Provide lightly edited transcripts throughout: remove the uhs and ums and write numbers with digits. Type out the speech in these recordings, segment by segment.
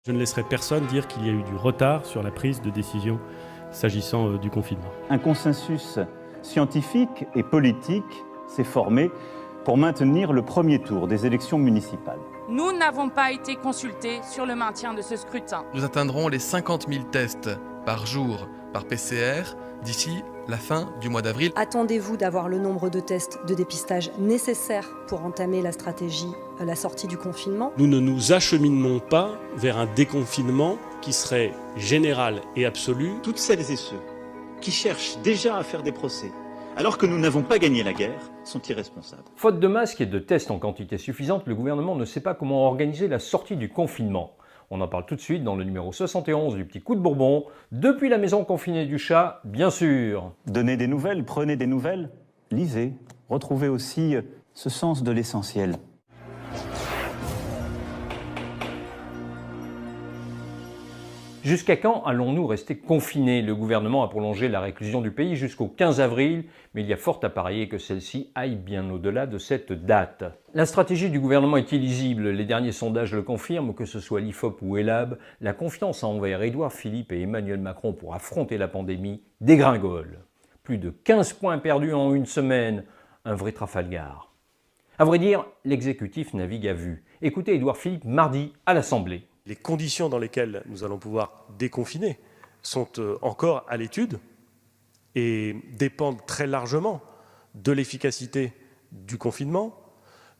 Je ne laisserai personne dire qu'il y a eu du retard sur la prise de décision s'agissant du confinement. Un consensus scientifique et politique s'est formé pour maintenir le premier tour des élections municipales. Nous n'avons pas été consultés sur le maintien de ce scrutin. Nous atteindrons les 50 000 tests par jour par PCR d'ici la fin du mois d'avril. Attendez-vous d'avoir le nombre de tests de dépistage nécessaires pour entamer la stratégie, la sortie du confinement? Nous ne nous acheminons pas vers un déconfinement qui serait général et absolu. Toutes celles et ceux qui cherchent déjà à faire des procès, alors que nous n'avons pas gagné la guerre, sont irresponsables. Faute de masques et de tests en quantité suffisante, le gouvernement ne sait pas comment organiser la sortie du confinement. On en parle tout de suite dans le numéro 71 du Petit Coup de Bourbon, depuis la maison confinée du chat, bien sûr. Donnez des nouvelles, prenez des nouvelles, lisez, retrouvez aussi ce sens de l'essentiel. Jusqu'à quand allons-nous rester confinés? Le gouvernement a prolongé la réclusion du pays jusqu'au 15 avril, mais il y a fort à parier que celle-ci aille bien au-delà de cette date. La stratégie du gouvernement est illisible. Les derniers sondages le confirment, que ce soit l'IFOP ou ELAB, la confiance envers Édouard Philippe et Emmanuel Macron pour affronter la pandémie dégringole. Plus de 15 points perdus en une semaine, un vrai Trafalgar. À vrai dire, l'exécutif navigue à vue. Écoutez Édouard Philippe mardi à l'Assemblée. Les conditions dans lesquelles nous allons pouvoir déconfiner sont encore à l'étude et dépendent très largement de l'efficacité du confinement,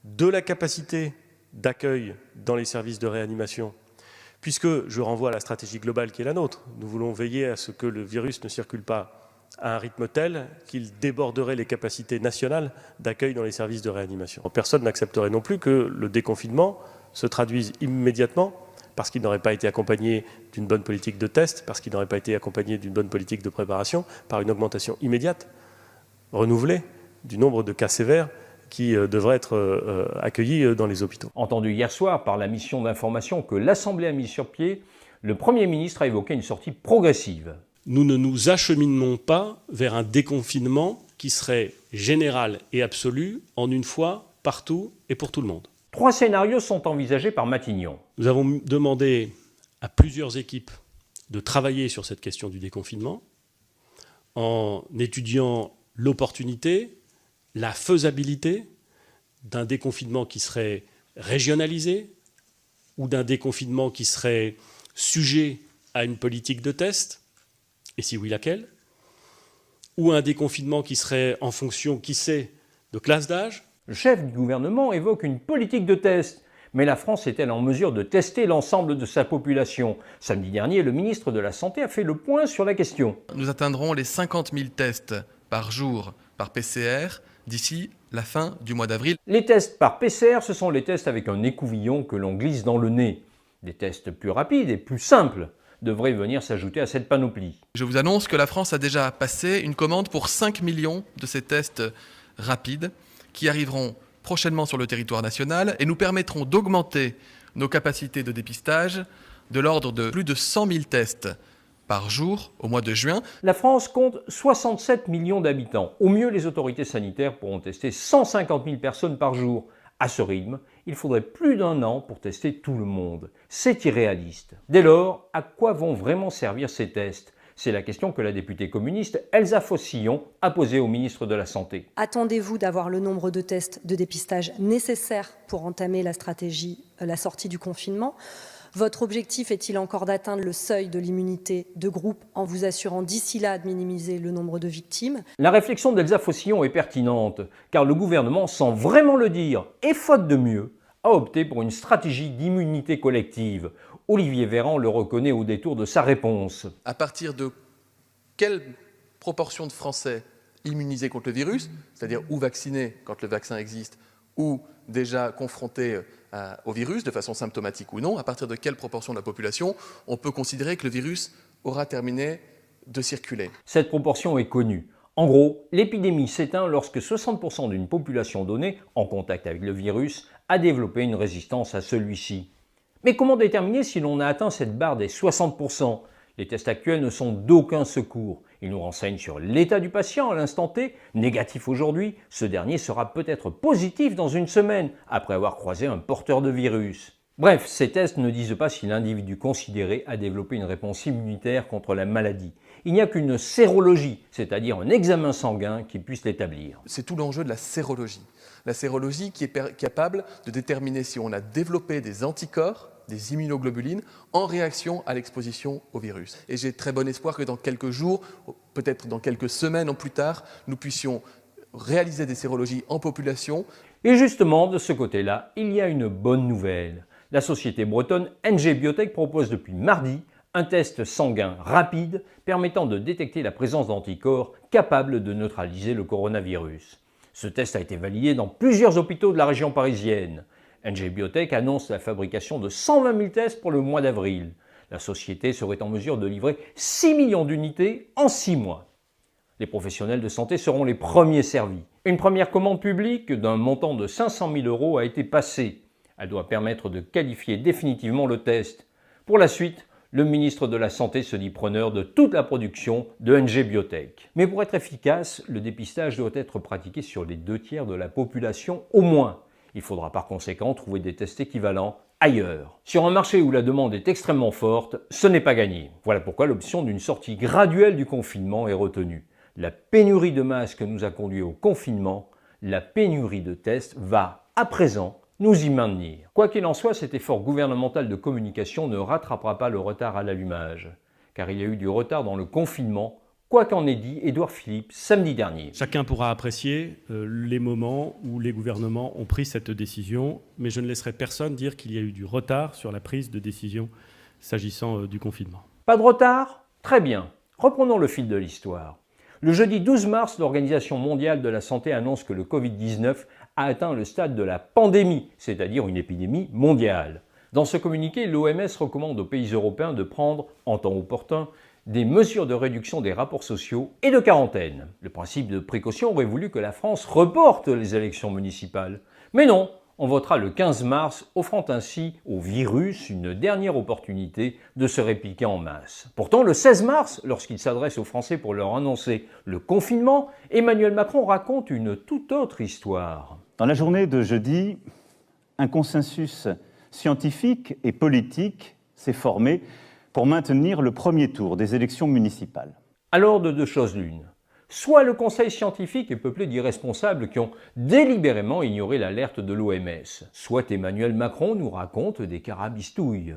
de la capacité d'accueil dans les services de réanimation, puisque je renvoie à la stratégie globale qui est la nôtre. Nous voulons veiller à ce que le virus ne circule pas à un rythme tel qu'il déborderait les capacités nationales d'accueil dans les services de réanimation. Personne n'accepterait non plus que le déconfinement se traduise immédiatement parce qu'il n'aurait pas été accompagné d'une bonne politique de test, parce qu'il n'aurait pas été accompagné d'une bonne politique de préparation, par une augmentation immédiate, renouvelée, du nombre de cas sévères qui devraient être accueillis dans les hôpitaux. Entendu hier soir par la mission d'information que l'Assemblée a mis sur pied, le Premier ministre a évoqué une sortie progressive. Nous ne nous acheminons pas vers un déconfinement qui serait général et absolu en une fois, partout et pour tout le monde. 3 scénarios sont envisagés par Matignon. Nous avons demandé à plusieurs équipes de travailler sur cette question du déconfinement en étudiant l'opportunité, la faisabilité d'un déconfinement qui serait régionalisé ou d'un déconfinement qui serait sujet à une politique de test, et si oui, laquelle, ou un déconfinement qui serait en fonction, qui sait, de classe d'âge. Le chef du gouvernement évoque une politique de test. Mais la France est-elle en mesure de tester l'ensemble de sa population? Samedi dernier, le ministre de la Santé a fait le point sur la question. Nous atteindrons les 50 000 tests par jour par PCR d'ici la fin du mois d'avril. Les tests par PCR, ce sont les tests avec un écouvillon que l'on glisse dans le nez. Des tests plus rapides et plus simples devraient venir s'ajouter à cette panoplie. Je vous annonce que la France a déjà passé une commande pour 5 millions de ces tests rapides qui arriveront prochainement sur le territoire national et nous permettront d'augmenter nos capacités de dépistage de l'ordre de plus de 100 000 tests par jour au mois de juin. La France compte 67 millions d'habitants. Au mieux, les autorités sanitaires pourront tester 150 000 personnes par jour. À ce rythme, il faudrait plus d'1 an pour tester tout le monde. C'est irréaliste. Dès lors, à quoi vont vraiment servir ces tests ? C'est la question que la députée communiste Elsa Fossillon a posée au ministre de la Santé. Attendez-vous d'avoir le nombre de tests de dépistage nécessaires pour entamer la stratégie, la sortie du confinement? Votre objectif est-il encore d'atteindre le seuil de l'immunité de groupe en vous assurant d'ici là de minimiser le nombre de victimes? La réflexion d'Elsa Fossillon est pertinente, car le gouvernement, sans vraiment le dire, et faute de mieux, a opté pour une stratégie d'immunité collective. Olivier Véran le reconnaît au détour de sa réponse. À partir de quelle proportion de Français immunisés contre le virus, c'est-à-dire ou vaccinés quand le vaccin existe, ou déjà confrontés au virus de façon symptomatique ou non, à partir de quelle proportion de la population on peut considérer que le virus aura terminé de circuler? Cette proportion est connue. En gros, l'épidémie s'éteint lorsque 60% d'une population donnée, en contact avec le virus, a développé une résistance à celui-ci. Mais comment déterminer si l'on a atteint cette barre des 60%? Les tests actuels ne sont d'aucun secours. Ils nous renseignent sur l'état du patient à l'instant T. Négatif aujourd'hui, ce dernier sera peut-être positif dans une semaine, après avoir croisé un porteur de virus. Bref, ces tests ne disent pas si l'individu considéré a développé une réponse immunitaire contre la maladie. Il n'y a qu'une sérologie, c'est-à-dire un examen sanguin qui puisse l'établir. C'est tout l'enjeu de la sérologie. La sérologie qui est capable de déterminer si on a développé des anticorps, des immunoglobulines, en réaction à l'exposition au virus. Et j'ai très bon espoir que dans quelques jours, peut-être dans quelques semaines ou plus tard, nous puissions réaliser des sérologies en population. Et justement, de ce côté-là, il y a une bonne nouvelle. La société bretonne NG Biotech propose depuis mardi un test sanguin rapide permettant de détecter la présence d'anticorps capables de neutraliser le coronavirus. Ce test a été validé dans plusieurs hôpitaux de la région parisienne. NG Biotech annonce la fabrication de 120 000 tests pour le mois d'avril. La société serait en mesure de livrer 6 millions d'unités en 6 mois. Les professionnels de santé seront les premiers servis. Une première commande publique d'un montant de 500 000 € a été passée. Elle doit permettre de qualifier définitivement le test. Pour la suite, le ministre de la Santé se dit preneur de toute la production de NG Biotech. Mais pour être efficace, le dépistage doit être pratiqué sur les 2/3 de la population au moins. Il faudra par conséquent trouver des tests équivalents ailleurs. Sur un marché où la demande est extrêmement forte, ce n'est pas gagné. Voilà pourquoi l'option d'une sortie graduelle du confinement est retenue. La pénurie de masques nous a conduit au confinement, la pénurie de tests va, à présent, nous y maintenir. Quoi qu'il en soit, cet effort gouvernemental de communication ne rattrapera pas le retard à l'allumage, car il y a eu du retard dans le confinement, quoi qu'en ait dit Édouard Philippe samedi dernier. Chacun pourra apprécier les moments où les gouvernements ont pris cette décision, mais je ne laisserai personne dire qu'il y a eu du retard sur la prise de décision s'agissant du confinement. Pas de retard? Très bien. Reprenons le fil de l'histoire. Le jeudi 12 mars, l'Organisation mondiale de la santé annonce que le Covid-19 a atteint le stade de la pandémie, c'est-à-dire une épidémie mondiale. Dans ce communiqué, l'OMS recommande aux pays européens de prendre, en temps opportun, des mesures de réduction des rapports sociaux et de quarantaine. Le principe de précaution aurait voulu que la France reporte les élections municipales. Mais non, on votera le 15 mars, offrant ainsi au virus une dernière opportunité de se répliquer en masse. Pourtant, le 16 mars, lorsqu'il s'adresse aux Français pour leur annoncer le confinement, Emmanuel Macron raconte une toute autre histoire. Dans la journée de jeudi, un consensus scientifique et politique s'est formé pour maintenir le premier tour des élections municipales. Alors, de deux choses l'une. Soit le conseil scientifique est peuplé d'irresponsables qui ont délibérément ignoré l'alerte de l'OMS, soit Emmanuel Macron nous raconte des carabistouilles.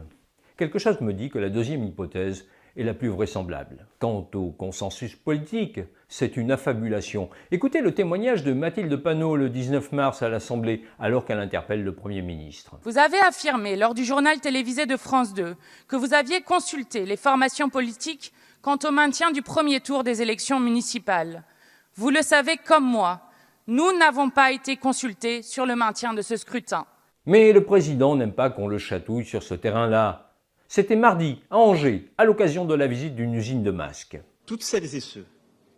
Quelque chose me dit que la deuxième hypothèse est la plus vraisemblable. Quant au consensus politique, c'est une affabulation. Écoutez le témoignage de Mathilde Panot le 19 mars à l'Assemblée, alors qu'elle interpelle le Premier ministre. Vous avez affirmé lors du journal télévisé de France 2 que vous aviez consulté les formations politiques quant au maintien du premier tour des élections municipales. Vous le savez comme moi, nous n'avons pas été consultés sur le maintien de ce scrutin. Mais le président n'aime pas qu'on le chatouille sur ce terrain-là. C'était mardi, à Angers, à l'occasion de la visite d'une usine de masques. Toutes celles et ceux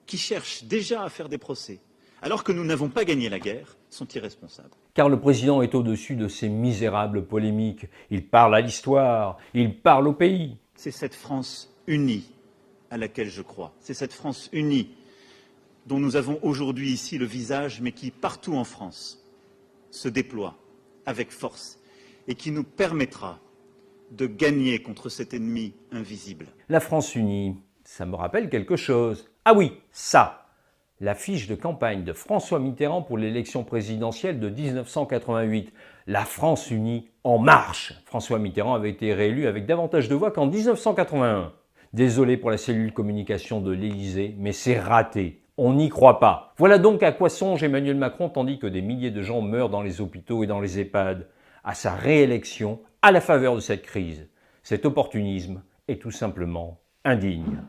qui cherchent déjà à faire des procès, alors que nous n'avons pas gagné la guerre, sont irresponsables. Car le président est au-dessus de ces misérables polémiques. Il parle à l'histoire, il parle au pays. C'est cette France unie à laquelle je crois. C'est cette France unie dont nous avons aujourd'hui ici le visage, mais qui, partout en France, se déploie avec force et qui nous permettra de gagner contre cet ennemi invisible. La France unie, ça me rappelle quelque chose. Ah oui, ça, l'affiche de campagne de François Mitterrand pour l'élection présidentielle de 1988. La France unie en marche. François Mitterrand avait été réélu avec davantage de voix qu'en 1981. Désolé pour la cellule communication de l'Élysée, mais c'est raté. On n'y croit pas. Voilà donc à quoi songe Emmanuel Macron tandis que des milliers de gens meurent dans les hôpitaux et dans les EHPAD. À sa réélection, à la faveur de cette crise. Cet opportunisme est tout simplement indigne.